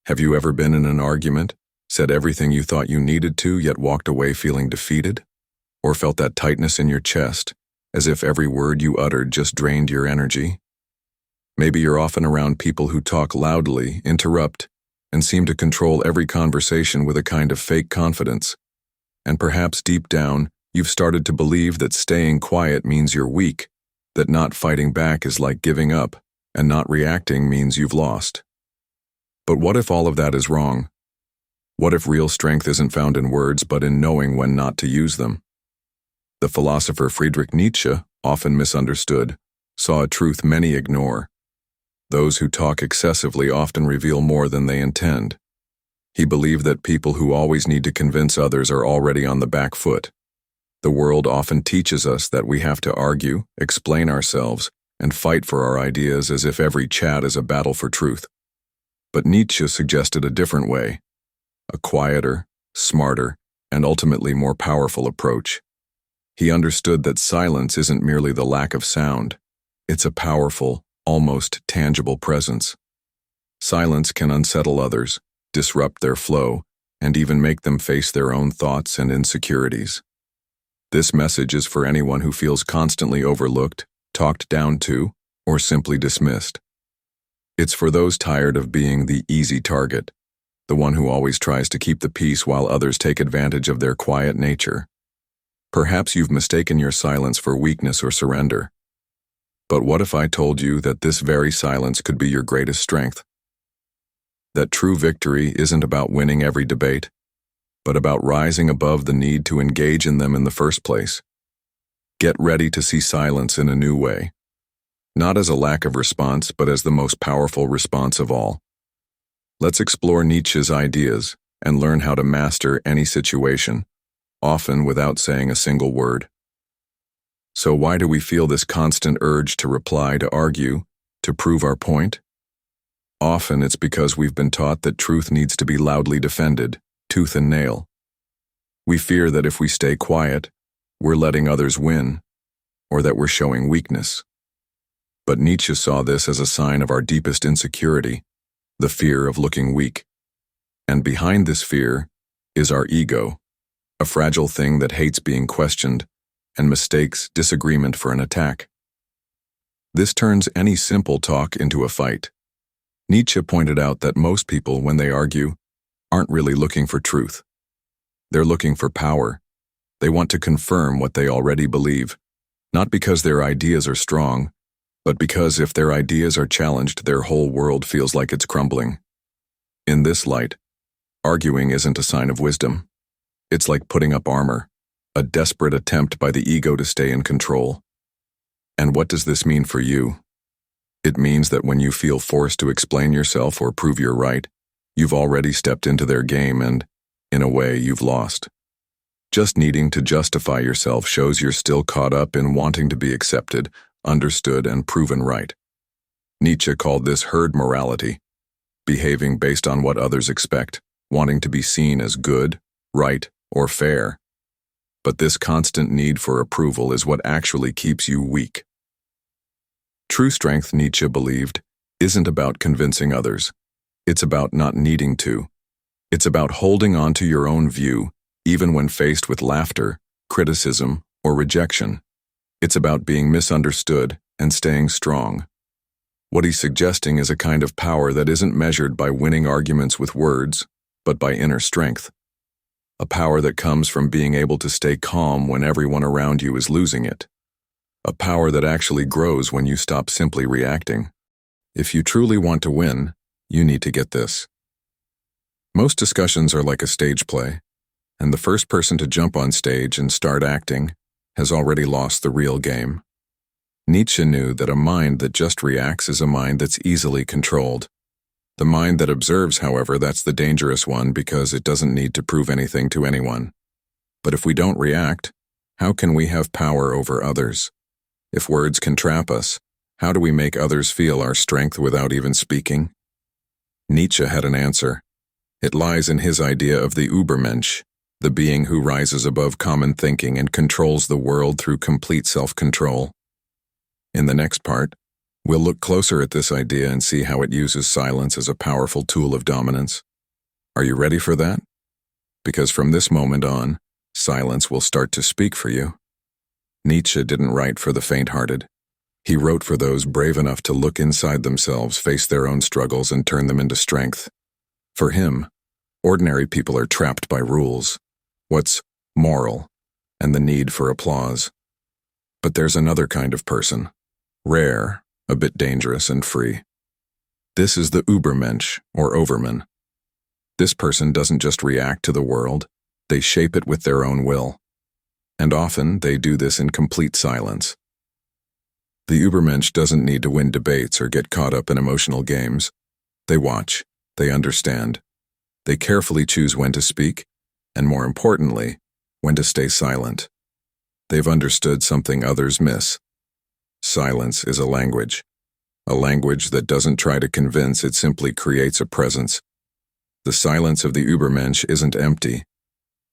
Have you ever been in an argument, said everything you thought you needed to, yet walked away feeling defeated? Or felt that tightness in your chest, as if every word you uttered just drained your energy? Maybe you're often around people who talk loudly, interrupt, and seem to control every conversation with a kind of fake confidence. And perhaps deep down, you've started to believe that staying quiet means you're weak, that not fighting back is like giving up, and not reacting means you've lost. But what if all of that is wrong? What if real strength isn't found in words but in knowing when not to use them? The philosopher Friedrich Nietzsche, often misunderstood, saw a truth many ignore. Those who talk excessively often reveal more than they intend. He believed that people who always need to convince others are already on the back foot. The world often teaches us that we have to argue, explain ourselves, and fight for our ideas as if every chat is a battle for truth. But Nietzsche suggested a different way, a quieter, smarter, and ultimately more powerful approach. He understood that silence isn't merely the lack of sound, it's a powerful, almost tangible presence. Silence can unsettle others, disrupt their flow, and even make them face their own thoughts and insecurities. This message is for anyone who feels constantly overlooked, talked down to, or simply dismissed. It's for those tired of being the easy target, the one who always tries to keep the peace while others take advantage of their quiet nature. Perhaps you've mistaken your silence for weakness or surrender. But what if I told you that this very silence could be your greatest strength? That true victory isn't about winning every debate, but about rising above the need to engage in them in the first place. Get ready to see silence in a new way, not as a lack of response, but as the most powerful response of all. Let's explore Nietzsche's ideas and learn how to master any situation, often without saying a single word. So why do we feel this constant urge to reply, to argue, to prove our point? Often it's because we've been taught that truth needs to be loudly defended, tooth and nail. We fear that if we stay quiet, we're letting others win, or that we're showing weakness. But Nietzsche saw this as a sign of our deepest insecurity, the fear of looking weak. And behind this fear is our ego, a fragile thing that hates being questioned and mistakes disagreement for an attack. This turns any simple talk into a fight. Nietzsche pointed out that most people, when they argue, aren't really looking for truth. They're looking for power. They want to confirm what they already believe, not because their ideas are strong, but because if their ideas are challenged, their whole world feels like it's crumbling. In this light, arguing isn't a sign of wisdom. It's like putting up armor, a desperate attempt by the ego to stay in control. And what does this mean for you? It means that when you feel forced to explain yourself or prove you're right, you've already stepped into their game and, in a way, you've lost. Just needing to justify yourself shows you're still caught up in wanting to be accepted, understood, and proven right. Nietzsche called this herd morality, behaving based on what others expect, wanting to be seen as good, right, or fair. But this constant need for approval is what actually keeps you weak. True strength, Nietzsche believed, isn't about convincing others. It's about not needing to. It's about holding on to your own view, even when faced with laughter, criticism, or rejection. It's about being misunderstood and staying strong. What he's suggesting is a kind of power that isn't measured by winning arguments with words, but by inner strength. A power that comes from being able to stay calm when everyone around you is losing it. A power that actually grows when you stop simply reacting. If you truly want to win, you need to get this. Most discussions are like a stage play, and the first person to jump on stage and start acting has already lost the real game. Nietzsche knew that a mind that just reacts is a mind that's easily controlled. The mind that observes, however, that's the dangerous one because it doesn't need to prove anything to anyone. But if we don't react, how can we have power over others? If words can trap us, how do we make others feel our strength without even speaking? Nietzsche had an answer. It lies in his idea of the Übermensch, the being who rises above common thinking and controls the world through complete self-control. In the next part, We'll look closer at this idea and see how it uses silence as a powerful tool of dominance. Are you ready for that? Because from this moment on, silence will start to speak for you. Nietzsche didn't write for the faint-hearted. He wrote for those brave enough to look inside themselves, face their own struggles, and turn them into strength. For him, ordinary people are trapped by rules, what's moral, and the need for applause. But there's another kind of person, rare, a bit dangerous and free. This is the Übermensch, or Overman. This person doesn't just react to the world, they shape it with their own will. And often they do this in complete silence. The Übermensch doesn't need to win debates or get caught up in emotional games. They watch, they understand. They carefully choose when to speak, and more importantly, when to stay silent. They've understood something others miss. Silence is a language that doesn't try to convince, it simply creates a presence. The silence of the Übermensch isn't empty.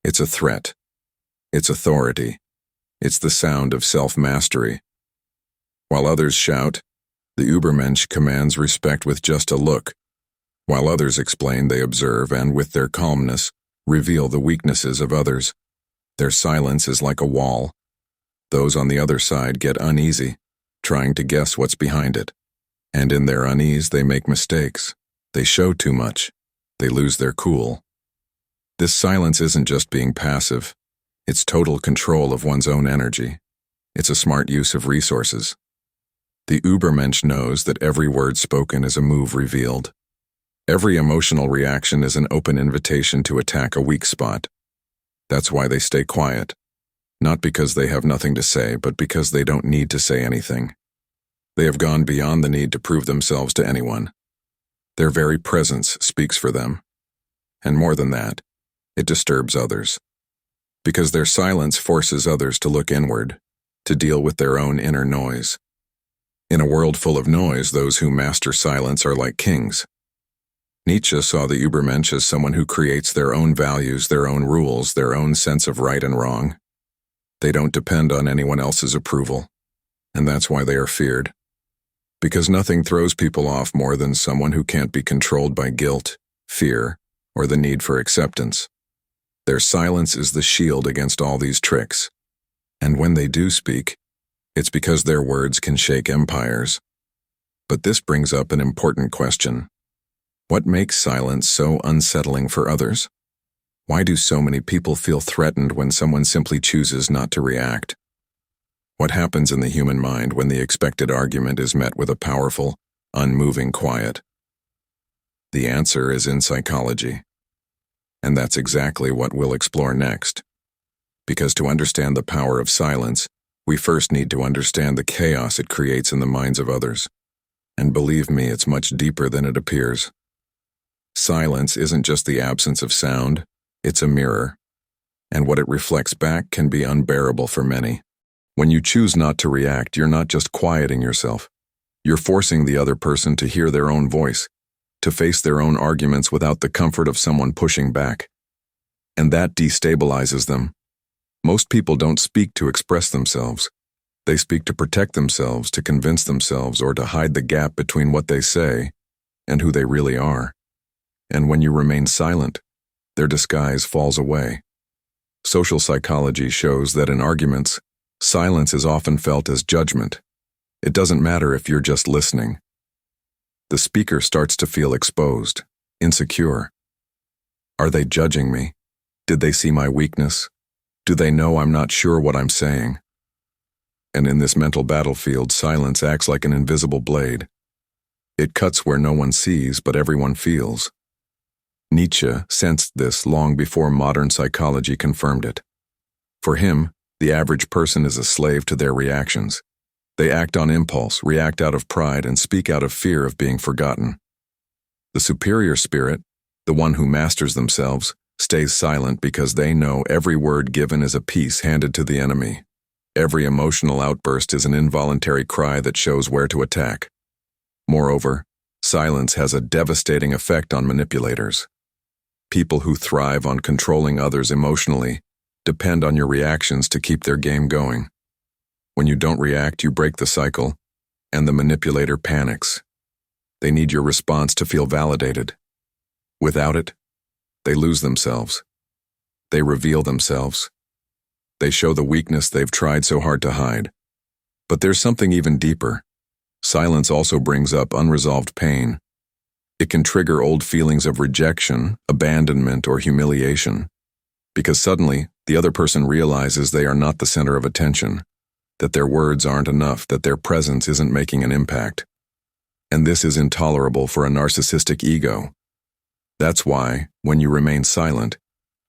It's a threat. It's authority. It's the sound of self-mastery. While others shout, the Übermensch commands respect with just a look. While others explain, they observe and, with their calmness, reveal the weaknesses of others. Their silence is like a wall. Those on the other side get uneasy, trying to guess what's behind it. And in their unease, they make mistakes. They show too much. They lose their cool. This silence isn't just being passive. It's total control of one's own energy. It's a smart use of resources. The Übermensch knows that every word spoken is a move revealed. Every emotional reaction is an open invitation to attack a weak spot. That's why they stay quiet. Not because they have nothing to say, but because they don't need to say anything. They have gone beyond the need to prove themselves to anyone. Their very presence speaks for them. And more than that, it disturbs others. Because their silence forces others to look inward, to deal with their own inner noise. In a world full of noise, those who master silence are like kings. Nietzsche saw the Übermensch as someone who creates their own values, their own rules, their own sense of right and wrong. They don't depend on anyone else's approval, and that's why they are feared. Because nothing throws people off more than someone who can't be controlled by guilt, fear, or the need for acceptance. Their silence is the shield against all these tricks. And when they do speak, it's because their words can shake empires. But this brings up an important question. What makes silence so unsettling for others? Why do so many people feel threatened when someone simply chooses not to react? What happens in the human mind when the expected argument is met with a powerful, unmoving quiet? The answer is in psychology. And that's exactly what we'll explore next. Because to understand the power of silence, we first need to understand the chaos it creates in the minds of others. And believe me, it's much deeper than it appears. Silence isn't just the absence of sound, it's a mirror. And what it reflects back can be unbearable for many. When you choose not to react, you're not just quieting yourself. You're forcing the other person to hear their own voice, to face their own arguments without the comfort of someone pushing back. And that destabilizes them. Most people don't speak to express themselves. They speak to protect themselves, to convince themselves, or to hide the gap between what they say and who they really are. And when you remain silent, their disguise falls away. Social psychology shows that in arguments, silence is often felt as judgment. It doesn't matter if you're just listening. The speaker starts to feel exposed, insecure. Are they judging me? Did they see my weakness? Do they know I'm not sure what I'm saying? And in this mental battlefield, silence acts like an invisible blade. It cuts where no one sees, but everyone feels. Nietzsche sensed this long before modern psychology confirmed it. For him, the average person is a slave to their reactions. They act on impulse, react out of pride, and speak out of fear of being forgotten. The superior spirit, the one who masters themselves, stays silent because they know every word given is a piece handed to the enemy. Every emotional outburst is an involuntary cry that shows where to attack. Moreover, silence has a devastating effect on manipulators. People who thrive on controlling others emotionally depend on your reactions to keep their game going. When you don't react, you break the cycle. and the manipulator panics. They need your response to feel validated. Without it, they lose themselves. They reveal themselves. They show the weakness they've tried so hard to hide. But there's something even deeper. Silence also brings up unresolved pain. It can trigger old feelings of rejection, abandonment, or humiliation. Because suddenly, the other person realizes they are not the center of attention, that their words aren't enough, that their presence isn't making an impact. And this is intolerable for a narcissistic ego. That's why, when you remain silent,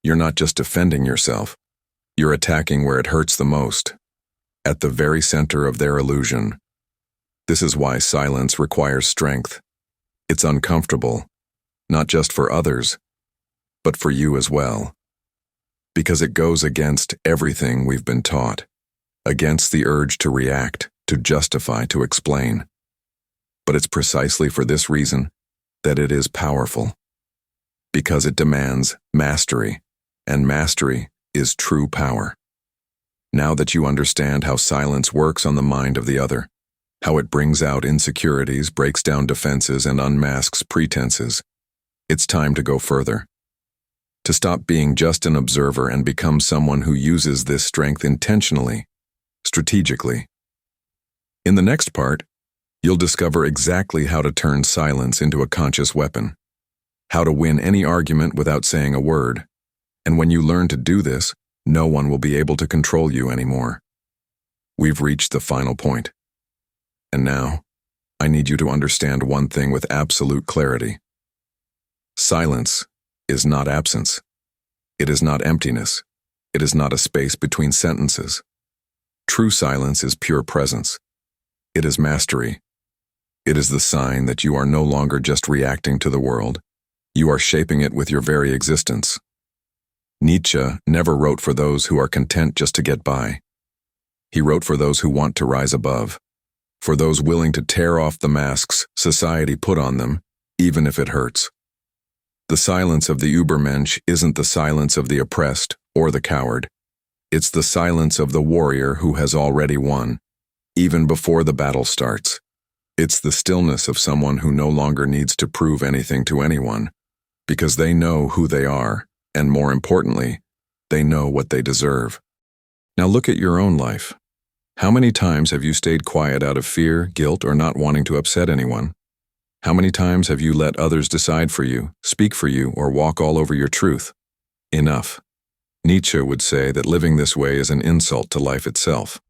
you're not just defending yourself. You're attacking where it hurts the most, at the very center of their illusion. This is why silence requires strength. It's uncomfortable, not just for others, but for you as well. Because it goes against everything we've been taught, against the urge to react, to justify, to explain. But it's precisely for this reason that it is powerful. Because it demands mastery, and mastery is true power. Now that you understand how silence works on the mind of the other, how it brings out insecurities, breaks down defenses, and unmasks pretenses, it's time to go further. To stop being just an observer and become someone who uses this strength intentionally, strategically. In the next part, you'll discover exactly how to turn silence into a conscious weapon, how to win any argument without saying a word, and when you learn to do this, no one will be able to control you anymore. We've reached the final point. And now, I need you to understand one thing with absolute clarity. Silence is not absence. It is not emptiness. It is not a space between sentences. True silence is pure presence. It is mastery. It is the sign that you are no longer just reacting to the world. You are shaping it with your very existence. Nietzsche never wrote for those who are content just to get by. He wrote for those who want to rise above, for those willing to tear off the masks society put on them, even if it hurts. The silence of the Übermensch isn't the silence of the oppressed or the coward. It's the silence of the warrior who has already won, even before the battle starts. It's the stillness of someone who no longer needs to prove anything to anyone, because they know who they are, and more importantly, they know what they deserve. Now look at your own life. How many times have you stayed quiet out of fear, guilt, or not wanting to upset anyone? How many times have you let others decide for you, speak for you, or walk all over your truth? Enough. Nietzsche would say that living this way is an insult to life itself,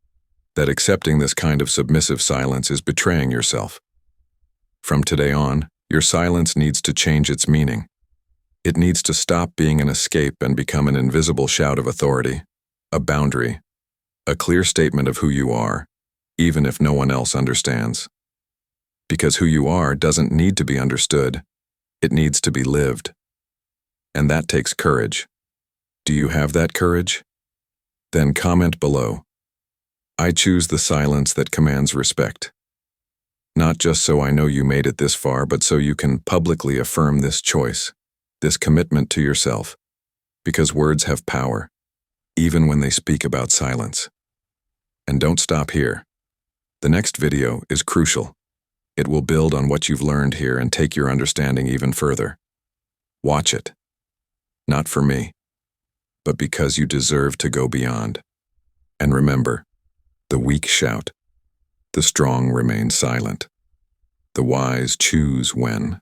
that accepting this kind of submissive silence is betraying yourself. From today on, your silence needs to change its meaning. It needs to stop being an escape and become an invisible shout of authority, a boundary, a clear statement of who you are, even if no one else understands. Because who you are doesn't need to be understood, it needs to be lived. And that takes courage. Do you have that courage? Then comment below. I choose the silence that commands respect. Not just so I know you made it this far, but so you can publicly affirm this choice, this commitment to yourself, because words have power, even when they speak about silence. And don't stop here. The next video is crucial. It will build on what you've learned here and take your understanding even further. Watch it. Not for me, but because you deserve to go beyond. And remember, the weak shout, the strong remain silent. The wise choose when.